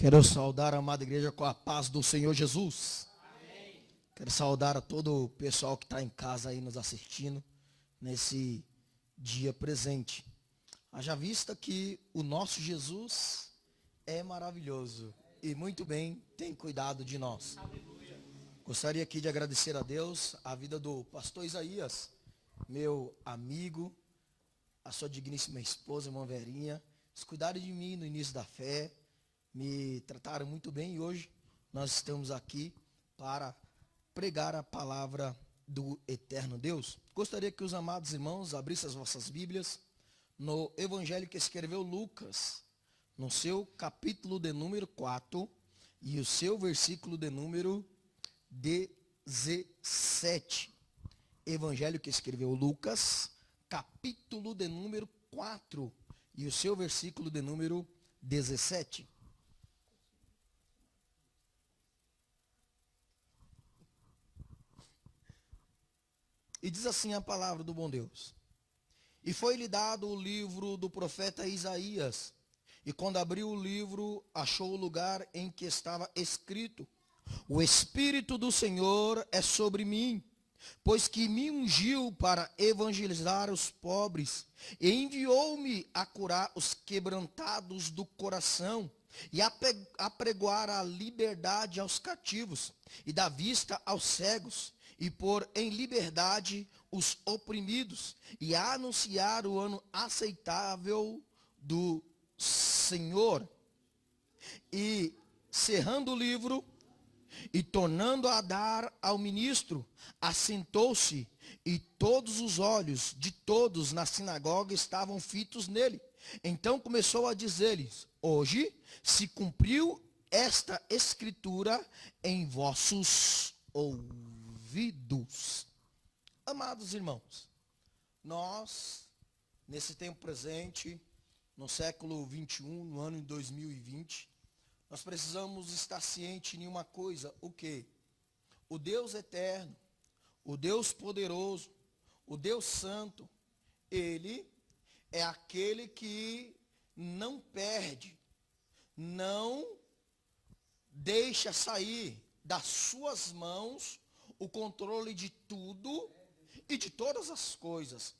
Quero saudar a amada igreja com a paz do Senhor Jesus. Amém. Quero saudar a todo o pessoal que está em casa aí nos assistindo nesse dia presente. Haja vista que o nosso Jesus é maravilhoso e muito bem tem cuidado de nós. Aleluia. Gostaria aqui de agradecer a Deus a vida do pastor Isaías, meu amigo, a sua digníssima esposa, irmã Verinha. Eles cuidaram de mim no início da fé, me trataram muito bem e hoje nós estamos aqui para pregar a palavra do eterno Deus. Gostaria que os amados irmãos abrissem as vossas Bíblias no Evangelho que escreveu Lucas, no seu capítulo de número 4 e o seu versículo de número 17. Evangelho que escreveu Lucas, capítulo de número 4 e o seu versículo de número 17. E diz assim a palavra do bom Deus: E foi-lhe dado o livro do profeta Isaías, e quando abriu o livro, achou o lugar em que estava escrito: O Espírito do Senhor é sobre mim, pois que me ungiu para evangelizar os pobres, e enviou-me a curar os quebrantados do coração, e a pregoar a liberdade aos cativos, e dar vista aos cegos, e pôr em liberdade os oprimidos, e a anunciar o ano aceitável do Senhor. E cerrando o livro, e tornando a dar ao ministro, assentou-se, e todos os olhos de todos na sinagoga estavam fitos nele. Então começou a dizer-lhes: Hoje se cumpriu esta escritura em vossos ouvidos. Amados irmãos, nós, nesse tempo presente, no século 21, no ano de 2020, nós precisamos estar cientes de uma coisa: o quê? O Deus eterno, o Deus poderoso, o Deus santo, Ele é aquele que não perde, não deixa sair das suas mãos o controle de tudo e de todas as coisas.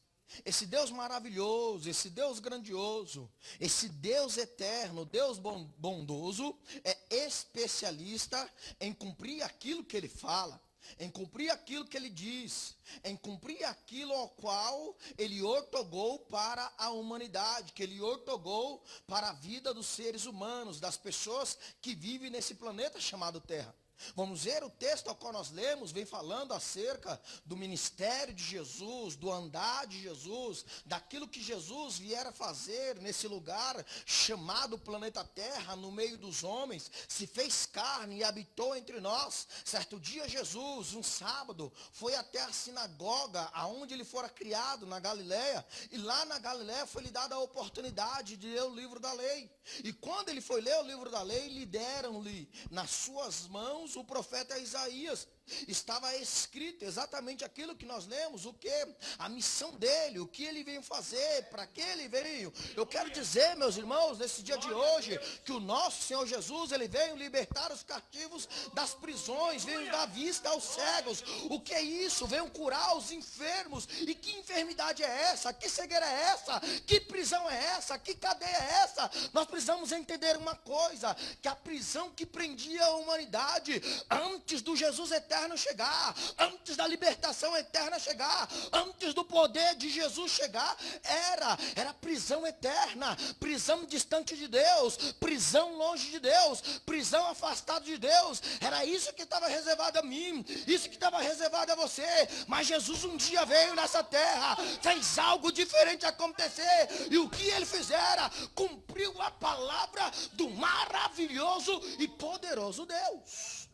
Esse Deus maravilhoso, esse Deus grandioso, esse Deus eterno, Deus bondoso, é especialista em cumprir aquilo que Ele fala, em cumprir aquilo que Ele diz, em cumprir aquilo ao qual Ele ortogou para a humanidade, que Ele ortogou para a vida dos seres humanos, das pessoas que vivem nesse planeta chamado Terra. Vamos ver o texto ao qual nós lemos, vem falando acerca do ministério de Jesus, do andar de Jesus, daquilo que Jesus viera fazer nesse lugar chamado planeta Terra, no meio dos homens, se fez carne e habitou entre nós. Certo dia Jesus, um sábado, foi até a sinagoga, aonde ele fora criado, na Galileia, e lá na Galileia foi lhe dada a oportunidade de ler o livro da lei. E quando ele foi ler o livro da lei, lhe deram-lhe nas suas mãos o profeta Isaías. Estava escrito exatamente aquilo que nós lemos, o que? A missão dele, o que ele veio fazer, para que ele veio. Eu quero dizer, meus irmãos, nesse dia de hoje, que o nosso Senhor Jesus, ele veio libertar os cativos das prisões, veio dar vista aos cegos. O que é isso? Veio curar os enfermos. E que enfermidade é essa? Que cegueira é essa? Que prisão é essa? Que cadeia é essa? Nós precisamos entender uma coisa, que a prisão que prendia a humanidade, antes do Jesus eterno chegar, antes da libertação eterna chegar, antes do poder de Jesus chegar, era prisão eterna, prisão distante de Deus, prisão longe de Deus, prisão afastada de Deus. Era isso que estava reservado a mim, isso que estava reservado a você. Mas Jesus um dia veio nessa terra, fez algo diferente acontecer, e o que ele fizera? Cumpriu a palavra do maravilhoso e poderoso Deus.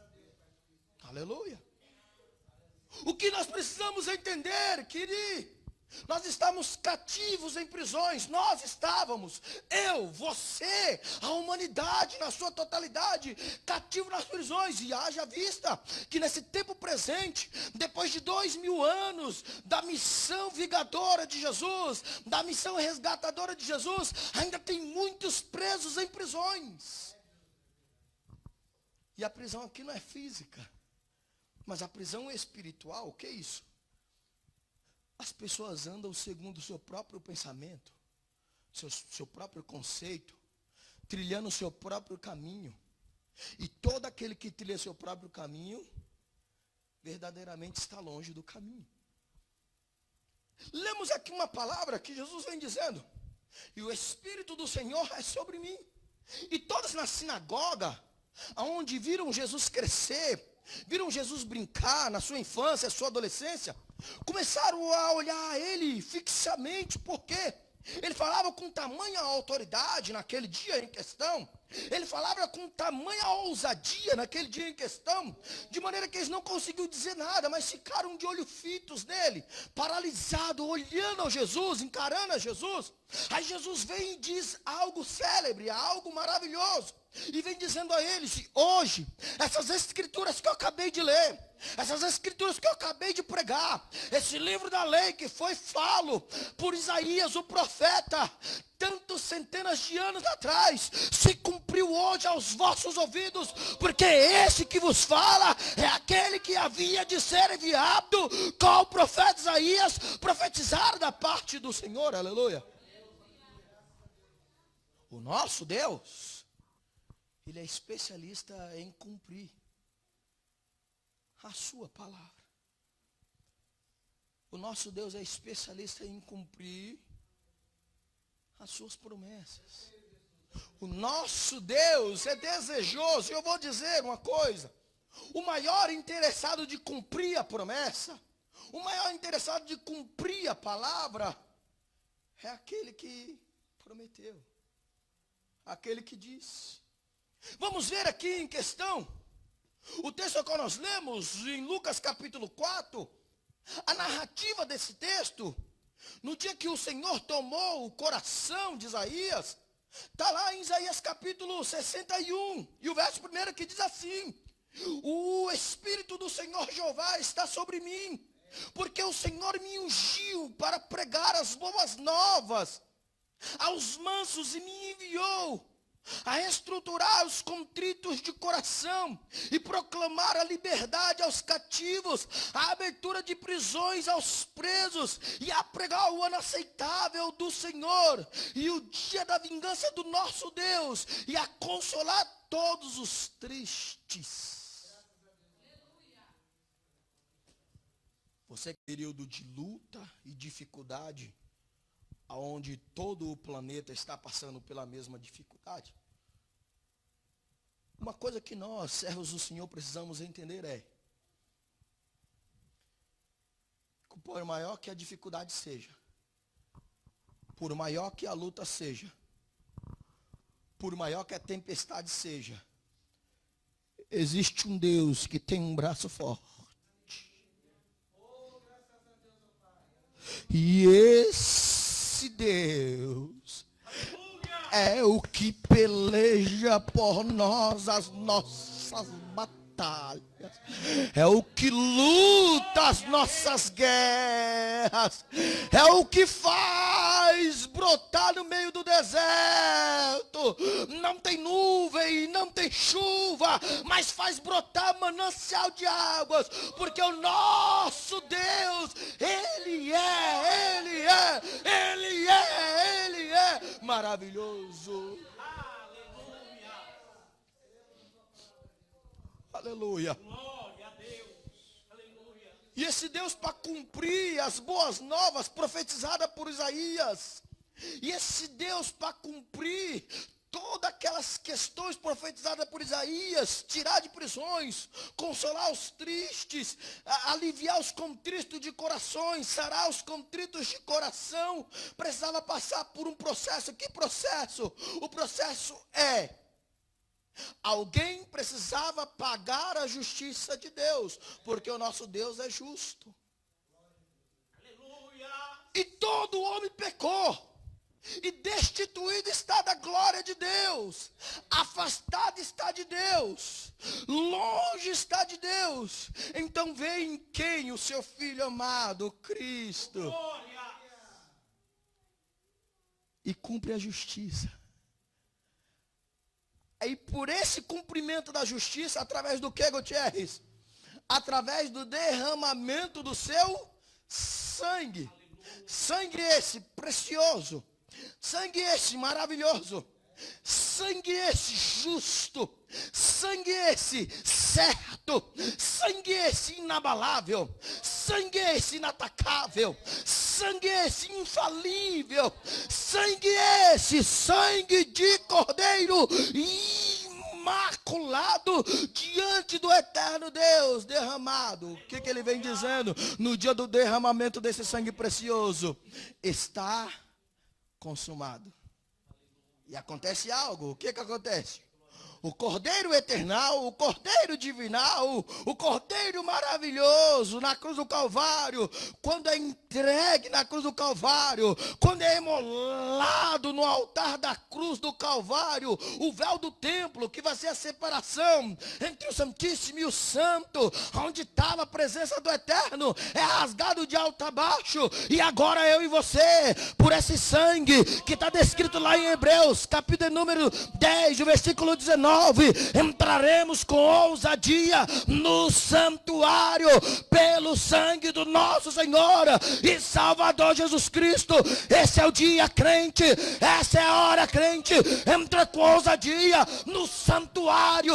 Aleluia. O que nós precisamos entender, querido, nós estamos cativos em prisões, nós estávamos, eu, você, a humanidade na sua totalidade, cativo nas prisões. E haja vista que nesse tempo presente, depois de 2000 anos da missão vingadora de Jesus, da missão resgatadora de Jesus, ainda tem muitos presos em prisões. E a prisão aqui não é física, mas a prisão espiritual. O que é isso? As pessoas andam segundo o seu próprio pensamento, seu próprio conceito, trilhando o seu próprio caminho. E todo aquele que trilha seu próprio caminho, verdadeiramente está longe do caminho. Lemos aqui uma palavra que Jesus vem dizendo: e o Espírito do Senhor é sobre mim. E todos na sinagoga, aonde viram Jesus crescer, viram Jesus brincar na sua infância, sua adolescência, começaram a olhar ele fixamente. Por quê? Ele falava com tamanha autoridade naquele dia em questão. Ele falava com tamanha ousadia naquele dia em questão, de maneira que eles não conseguiam dizer nada, mas ficaram de olho fitos nele, paralisado, olhando a Jesus, encarando a Jesus. Aí Jesus vem e diz algo célebre, algo maravilhoso, e vem dizendo a eles: hoje, essas escrituras que eu acabei de ler, essas escrituras que eu acabei de pregar, esse livro da lei que foi falo por Isaías, o profeta, tantos centenas de anos atrás, se cumpriu hoje aos vossos ouvidos, porque esse que vos fala é aquele que havia de ser enviado com o profeta Isaías, profetizar da parte do Senhor. Aleluia. O nosso Deus, ele é especialista em cumprir a sua palavra. O nosso Deus é especialista em cumprir as suas promessas. O nosso Deus é desejoso. Eu vou dizer uma coisa: o maior interessado de cumprir a promessa, o maior interessado de cumprir a palavra, é aquele que prometeu, aquele que disse. Vamos ver aqui em questão o texto que nós lemos em Lucas capítulo 4, a narrativa desse texto. No dia que o Senhor tomou o coração de Isaías, está lá em Isaías capítulo 61, e o verso 1 que diz assim: o Espírito do Senhor Jeová está sobre mim, porque o Senhor me ungiu para pregar as boas novas aos mansos, e me enviou a reestruturar os contritos de coração e proclamar a liberdade aos cativos, a abertura de prisões aos presos, e a pregar o ano aceitável do Senhor e o dia da vingança do nosso Deus, e a consolar todos os tristes. Você, período de luta e dificuldade, onde todo o planeta está passando pela mesma dificuldade, uma coisa que nós, servos do Senhor, precisamos entender é que por maior que a dificuldade seja, por maior que a luta seja, por maior que a tempestade seja, existe um Deus que tem um braço forte. E esse Deus é o que peleja por nós as nossas batalhas, é o que luta as nossas guerras, é o que faz brotar no meio do deserto. Não tem nuvem, não tem chuva, mas faz brotar manancial de águas, porque o nosso Deus, Ele é maravilhoso. Aleluia. Glória a Deus. Aleluia. E esse Deus, para cumprir as boas novas profetizadas por Isaías, e esse Deus, para cumprir todas aquelas questões profetizadas por Isaías, tirar de prisões, consolar os tristes, aliviar os contritos de corações, sarar os contritos de coração, precisava passar por um processo. Que processo? O processo é: alguém precisava pagar a justiça de Deus, porque o nosso Deus é justo. Aleluia. E todo homem pecou, e destituído está da glória de Deus, afastado está de Deus, longe está de Deus. Então vem quem? O seu Filho amado, Cristo, Glória. e cumpre a justiça. E por esse cumprimento da justiça, através do que, Gutierrez? Através do derramamento do seu sangue. Sangue esse precioso. Sangue esse maravilhoso. Sangue esse justo. Sangue esse certo. Sangue esse inabalável. Sangue esse inatacável. Sangue esse infalível. Sangue esse, sangue de cordeiro imaculado diante do eterno Deus derramado. O que ele vem dizendo? No dia do derramamento desse sangue precioso, está consumado. E acontece algo. O que acontece? O Cordeiro Eternal, o Cordeiro Divinal, o Cordeiro Maravilhoso na cruz do Calvário, quando é entregue na cruz do Calvário, quando é imolado no altar da cruz do Calvário, o véu do templo, que vai ser a separação entre o Santíssimo e o Santo, onde estava a presença do Eterno, é rasgado de alto a baixo, e agora eu e você, por esse sangue, que está descrito lá em Hebreus, capítulo número 10, o versículo 19, entraremos com ousadia no santuário pelo sangue do nosso Senhor e Salvador Jesus Cristo. Esse é o dia, crente, essa é a hora, crente, entra com ousadia no santuário,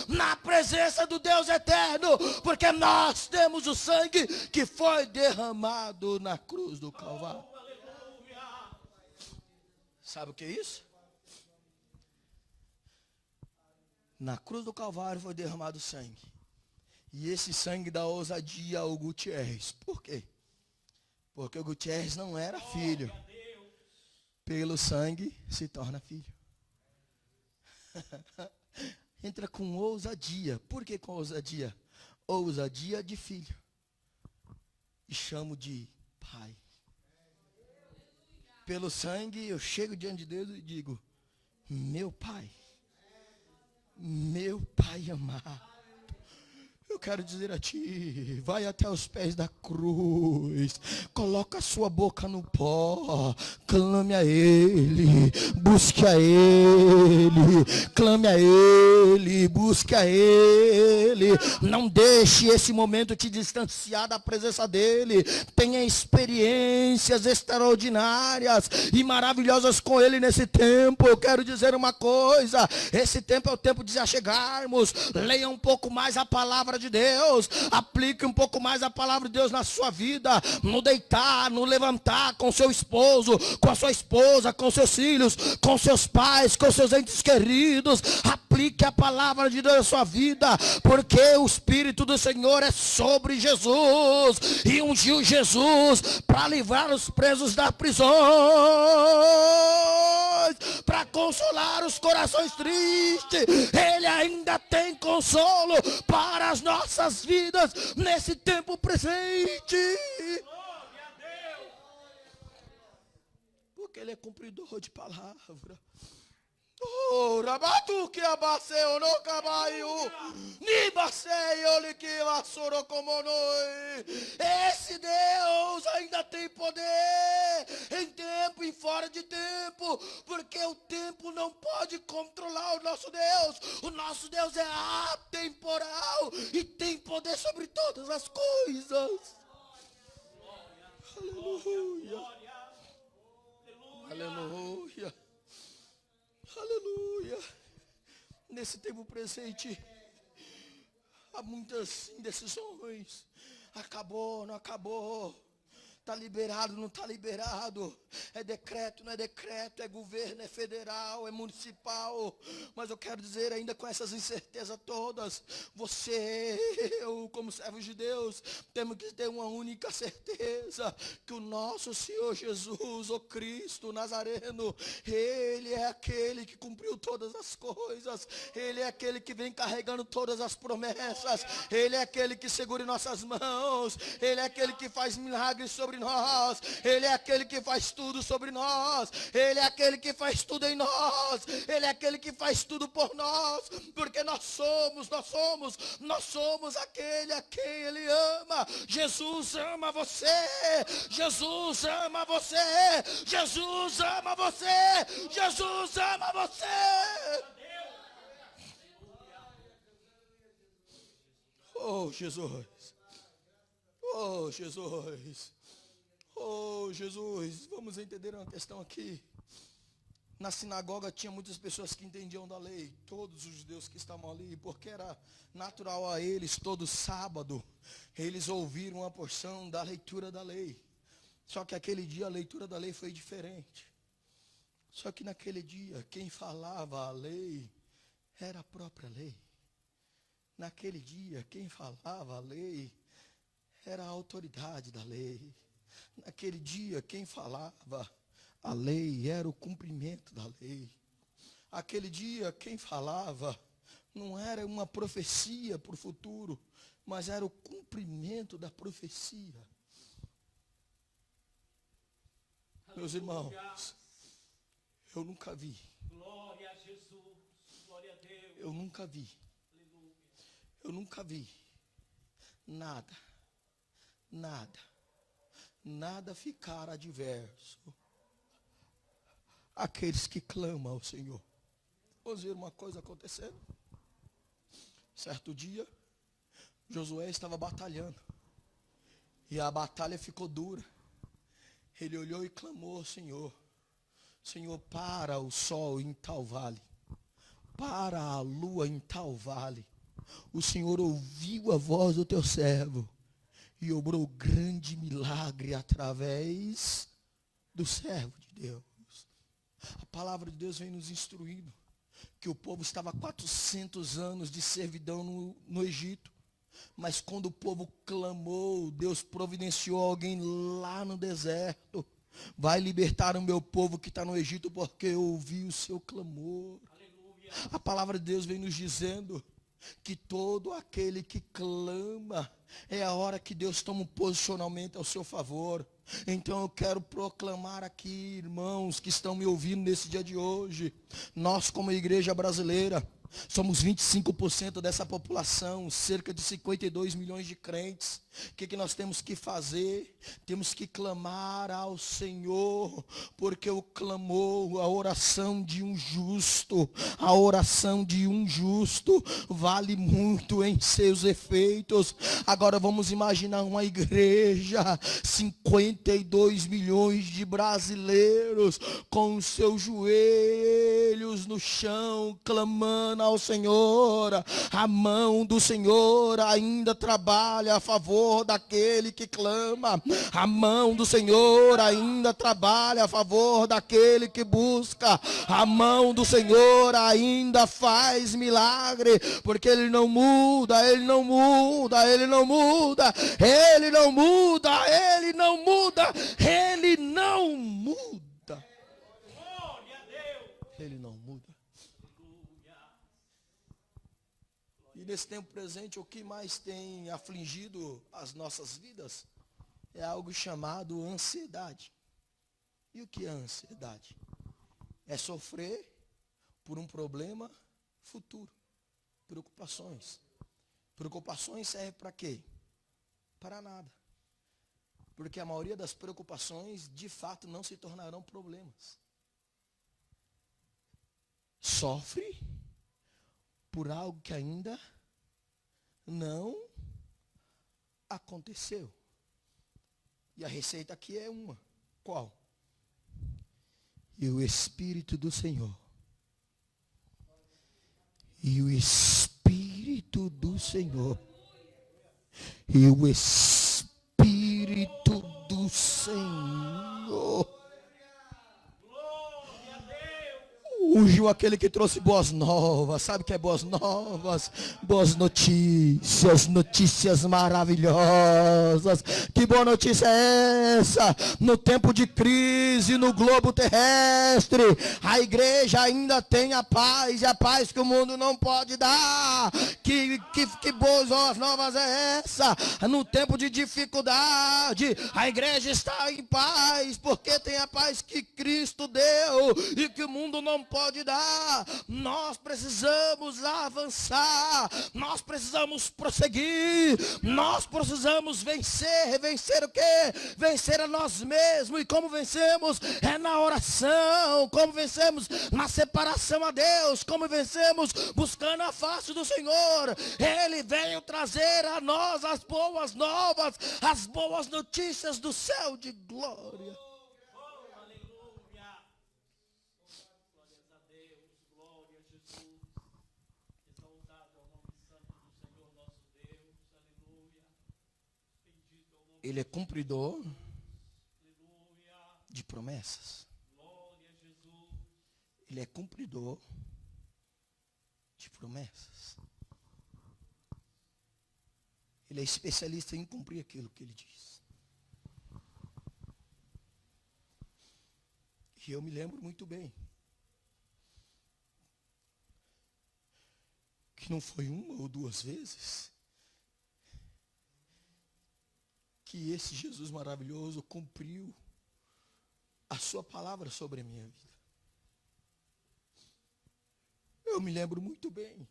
na presença do Deus eterno, porque nós temos o sangue que foi derramado na cruz do Calvário. Sabe o que é isso? Na cruz do Calvário foi derramado sangue. E esse sangue dá ousadia ao Gutierrez. Por quê? Porque o Gutierrez não era filho. Pelo sangue se torna filho. Entra com ousadia. Por que com ousadia? Ousadia de filho. E chamo de pai. Pelo sangue eu chego diante de Deus e digo: meu pai. Meu pai amado, eu quero dizer a ti, vai até os pés da cruz, coloca a sua boca no pó, clame a Ele, busque a Ele, clame a Ele, busque a Ele, não deixe esse momento te distanciar da presença dEle, tenha experiências extraordinárias e maravilhosas com Ele nesse tempo. Eu quero dizer uma coisa, esse tempo é o tempo de se achegarmos, leia um pouco mais a palavra de Deus, aplique um pouco mais a palavra de Deus na sua vida, no deitar, no levantar, com seu esposo, com a sua esposa, com seus filhos, com seus pais, com seus entes queridos. Aplique a palavra de Deus na sua vida, porque o Espírito do Senhor é sobre Jesus, e ungiu Jesus para livrar os presos das prisões, para consolar os corações tristes. Ele ainda tem consolo para as nossas vidas nesse tempo presente. Porque Ele é cumpridor de palavra. Oh, rabatu que abaseu no cabaio, ni basei oli que vassouro como noi. Esse Deus ainda tem poder em tempo e fora de tempo, porque o tempo não pode controlar o nosso Deus. O nosso Deus é atemporal e tem poder sobre todas as coisas. Aleluia. Aleluia. Aleluia. Nesse tempo presente, há muitas indecisões. Acabou, não acabou. Está liberado, não está liberado. É decreto, não é decreto. É governo, é federal, é municipal. Mas eu quero dizer ainda com essas incertezas todas, você, eu como servos de Deus, temos que ter uma única certeza, que o nosso Senhor Jesus, o Cristo Nazareno, Ele é aquele que cumpriu todas as coisas. Ele é aquele que vem carregando todas as promessas. Ele é aquele que segura em nossas mãos. Ele é aquele que faz milagres sobre sobre nós. Ele é aquele que faz tudo sobre nós. Ele é aquele que faz tudo em nós. Ele é aquele que faz tudo por nós. Porque nós somos aquele a quem Ele ama. Jesus ama você. Jesus ama você. Jesus ama você. Jesus ama você. Oh, Jesus. Oh, Jesus. Oh, Jesus. Vamos entender uma questão aqui. Na sinagoga tinha muitas pessoas que entendiam da lei. Todos os judeus que estavam ali. Porque era natural a eles, todo sábado, eles ouviram uma porção da leitura da lei. Só que aquele dia a leitura da lei foi diferente. Só que naquele dia, quem falava a lei era a própria lei. Naquele dia, quem falava a lei era a autoridade da lei. Naquele dia, quem falava a lei era o cumprimento da lei. Aquele dia, quem falava não era uma profecia para o futuro, mas era o cumprimento da profecia. Meus irmãos, eu nunca vi. Glória a Jesus. Glória a Deus. Eu nunca vi. Eu nunca vi nada ficar adverso àqueles que clamam ao Senhor. Vamos ver uma coisa acontecendo. Certo dia, Josué estava batalhando. E a batalha ficou dura. Ele olhou e clamou ao Senhor. Senhor, para o sol em tal vale. Para a lua em tal vale. O Senhor ouviu a voz do teu servo e obrou grande milagre através do servo de Deus. A palavra de Deus vem nos instruindo que o povo estava há 400 anos de servidão no Egito. Mas quando o povo clamou, Deus providenciou alguém lá no deserto. Vai libertar o meu povo que está no Egito porque eu ouvi o seu clamor. Aleluia. A palavra de Deus vem nos dizendo que todo aquele que clama, é a hora que Deus toma um posicionamento ao seu favor. Então eu quero proclamar aqui, irmãos que estão me ouvindo nesse dia de hoje, nós como igreja brasileira, somos 25% dessa população, cerca de 52 milhões de crentes. O que nós temos que fazer? Temos que clamar ao Senhor, porque o clamor, a oração de um justo, vale muito em seus efeitos. Agora vamos imaginar uma igreja, 52 milhões de brasileiros, com os seus joelhos no chão, clamando ao Senhor. A mão do Senhor ainda trabalha a favor daquele que clama. A mão do Senhor ainda trabalha a favor daquele que busca. A mão do Senhor ainda faz milagre, porque Ele não muda, Ele não muda, Ele não muda, Ele não muda, Ele não muda, Ele não muda. Glória a Deus. Ele não muda. E nesse tempo presente, o que mais tem afligido as nossas vidas é algo chamado ansiedade. E o que é ansiedade? É sofrer por um problema futuro. Preocupações. Preocupações servem para quê? Para nada. Porque a maioria das preocupações, de fato, não se tornarão problemas. Sofre por algo que ainda não aconteceu. E a receita aqui é uma. Qual? E o Espírito do Senhor. E o Espírito do Senhor. E o Espírito do Senhor. Glória a Deus. O Ungiu aquele que trouxe boas novas. Sabe o que é boas novas? Boas notícias, notícias maravilhosas. Que boa notícia é essa? No tempo de crise no globo terrestre, a igreja ainda tem a paz, e a paz que o mundo não pode dar. Que boas novas é essa? No tempo de dificuldade, a igreja está em paz, porque tem a paz que Cristo deu e que o mundo não pode dar. Nós precisamos avançar, nós precisamos prosseguir, nós precisamos vencer. Vencer o quê? Vencer a nós mesmos. E como vencemos? É na oração. Como vencemos? Na separação a Deus. Como vencemos? Buscando a face do Senhor. Ele veio trazer a nós as boas novas, as boas notícias do céu de glória. Ele é cumpridor de promessas. Ele é cumpridor de promessas. Ele é especialista em cumprir aquilo que ele diz. E eu me lembro muito bem que não foi uma ou duas vezes que esse Jesus maravilhoso cumpriu a sua palavra sobre a minha vida. Eu me lembro muito bem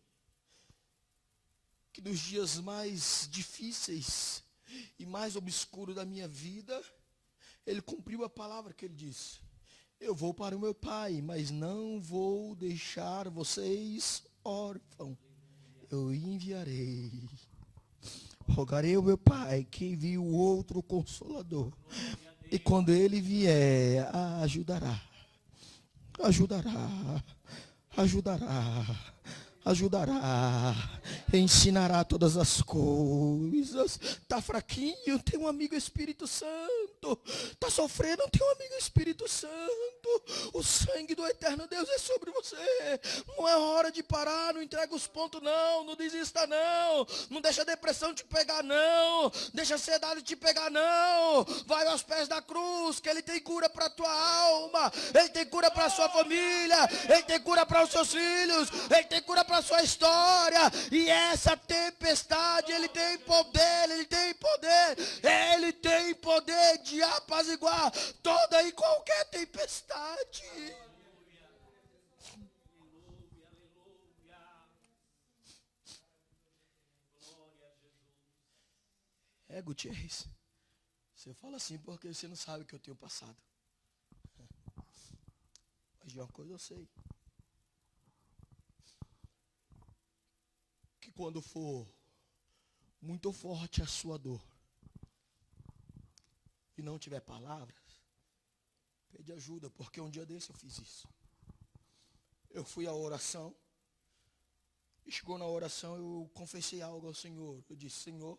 que nos dias mais difíceis e mais obscuros da minha vida, ele cumpriu a palavra que ele disse. Eu vou para o meu Pai, mas não vou deixar vocês órfãos. Eu enviarei. Rogarei ao meu Pai que envie o outro Consolador. E quando ele vier, ajudará. Ensinará todas as coisas. Está fraquinho, tem um amigo Espírito Santo. Está sofrendo, tem um amigo Espírito Santo. O sangue do eterno Deus é sobre você. Não é hora de parar, não entrega os pontos não desista não. Não deixa a depressão te pegar não. Deixa a ansiedade te pegar não. Vai aos pés da cruz, que ele tem cura para a tua alma. Ele tem cura para a sua família. Ele tem cura para os seus filhos. Ele tem cura para a sua história. E essa tempestade, ele tem poder de apaziguar toda e qualquer tempestade. Gutierrez, você fala assim porque você não sabe o que eu tenho passado. Mas de uma coisa eu sei. Que quando for muito forte a sua dor e não tiver palavras, pede ajuda, porque um dia desse eu fiz isso. Eu fui à oração, e chegou na oração, eu confessei algo ao Senhor. Eu disse: Senhor,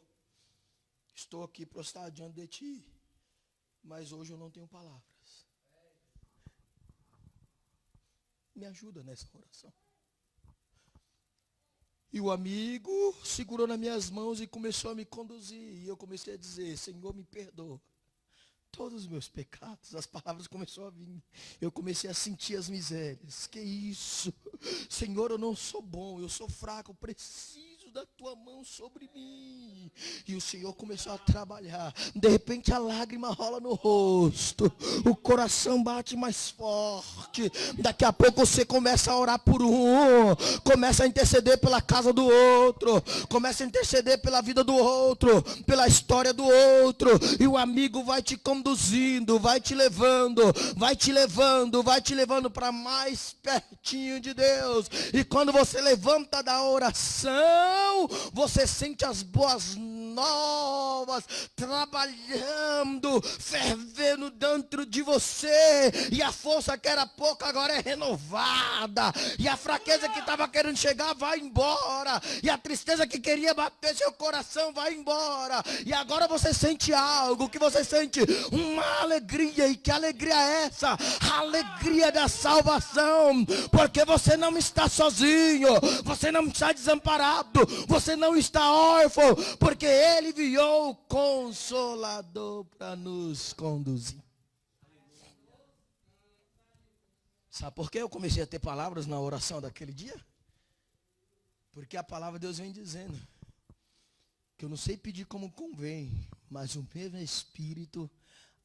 estou aqui prostrado diante de Ti, mas hoje eu não tenho palavras. Me ajuda nessa oração. E o amigo segurou nas minhas mãos e começou a me conduzir. E eu comecei a dizer: Senhor, me perdoa todos os meus pecados. As palavras começaram a vir. Eu comecei a sentir as misérias. Que isso? Senhor, eu não sou bom, eu sou fraco, eu preciso da tua mão sobre mim. E o Senhor começou a trabalhar. De repente a lágrima rola no rosto, o coração bate mais forte. Daqui a pouco você começa a orar por um, começa a interceder pela casa do outro, começa a interceder pela vida do outro, pela história do outro. E o amigo vai te conduzindo, vai te levando para mais pertinho de Deus. E quando você levanta da oração, você sente as boas novas, trabalhando, fervendo dentro de você. E a força que era pouca agora é renovada. E a fraqueza que estava querendo chegar vai embora. E a tristeza que queria bater seu coração vai embora. E agora você sente algo, que você sente uma alegria. E que alegria é essa? A alegria da salvação. Porque você não está sozinho. Você não está desamparado. Você não está órfão. Porque Ele enviou o Consolador para nos conduzir. Sabe por que eu comecei a ter palavras na oração daquele dia? Porque a palavra de Deus vem dizendo que eu não sei pedir como convém, mas o mesmo Espírito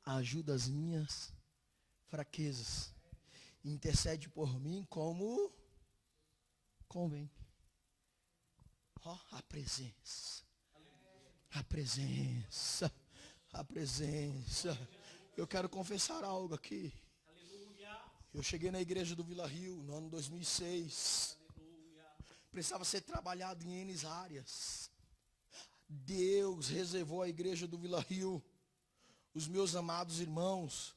ajuda as minhas fraquezas. Intercede por mim como convém. Ó, a presença. A presença. A presença. Eu quero confessar algo aqui. Eu cheguei na igreja do Vila Rio no ano 2006. Precisava ser trabalhado em N áreas. Deus reservou a igreja do Vila Rio, os meus amados irmãos,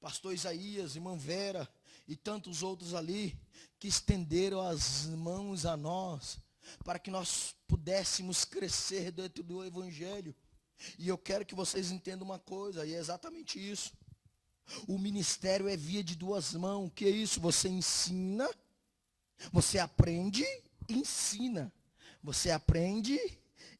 pastor Isaías, irmã Vera e tantos outros ali, que estenderam as mãos a nós, para que nós pudéssemos crescer dentro do Evangelho. E eu quero que vocês entendam uma coisa, e é exatamente isso. O ministério é via de duas mãos. O que é isso? Você ensina, você aprende e ensina. Você aprende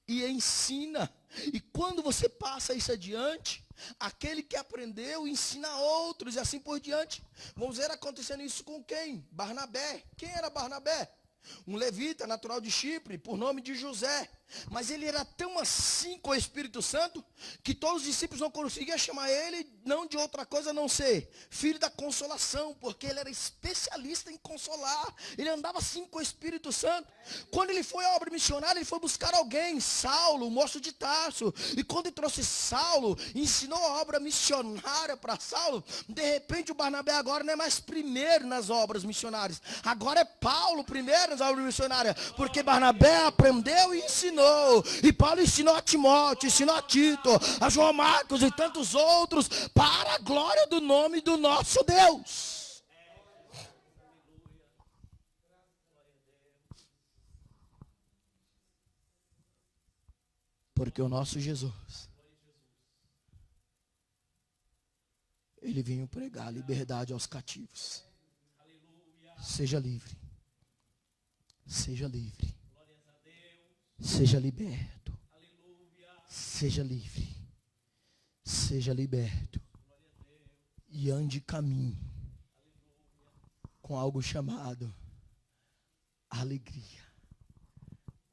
e ensina. E quando você passa isso adiante, aquele que aprendeu ensina a outros e assim por diante. Vamos ver acontecendo isso com quem? Barnabé. Quem era Barnabé? Um levita natural de Chipre, por nome de José. Mas ele era tão assim com o Espírito Santo, que todos os discípulos não conseguiam chamar ele, não de outra coisa a não ser filho da consolação, porque ele era especialista em consolar. Ele andava assim com o Espírito Santo. Quando ele foi à obra missionária, ele foi buscar alguém, Saulo, moço de Tarso. E quando ele trouxe Saulo, ensinou a obra missionária para Saulo. De repente o Barnabé agora não é mais primeiro nas obras missionárias. Agora é Paulo primeiro nas obras missionárias, porque Barnabé aprendeu e ensinou. E Paulo ensinou a Timóteo, ensinou a Tito, a João Marcos e tantos outros, para a glória do nome do nosso Deus. Porque o nosso Jesus, Ele veio pregar liberdade aos cativos. Seja livre. Seja livre. Seja liberto. Seja livre. Seja liberto. E ande caminho com algo chamado alegria.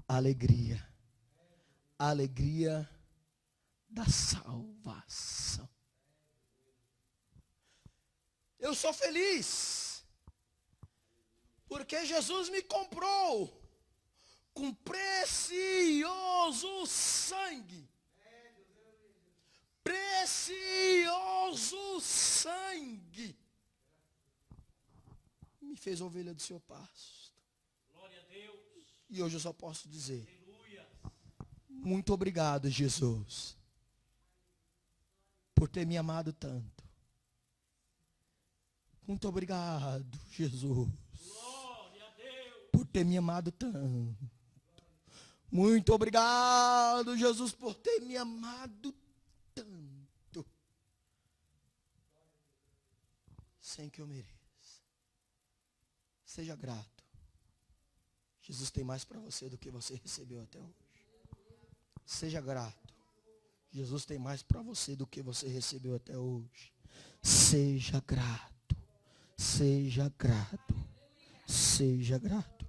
Alegria. Alegria da salvação. Eu sou feliz porque Jesus me comprou com precioso sangue. Precioso sangue. Me fez ovelha do seu pasto. Glória a Deus. E hoje eu só posso dizer: Aleluia. muito obrigado, Jesus, por ter me amado tanto. Muito obrigado, Jesus, Glória a Deus. por ter me amado tanto. Muito obrigado, Jesus, por ter me amado tanto. Sem que eu mereça. Seja grato. Jesus tem mais para você do que você recebeu até hoje. Seja grato. Jesus tem mais para você do que você recebeu até hoje. Seja grato. Seja grato. Seja grato.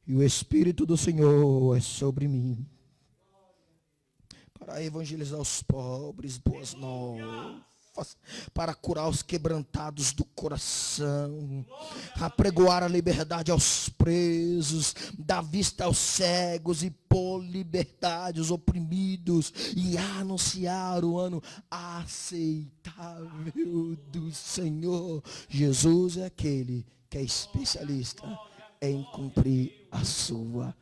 E o Espírito do Senhor é sobre mim, para evangelizar os pobres, boas novas, para curar os quebrantados do coração, apregoar a liberdade aos presos, dar vista aos cegos e pôr liberdade aos oprimidos, e anunciar o ano aceitável do Senhor. Jesus é aquele que é especialista em cumprir a sua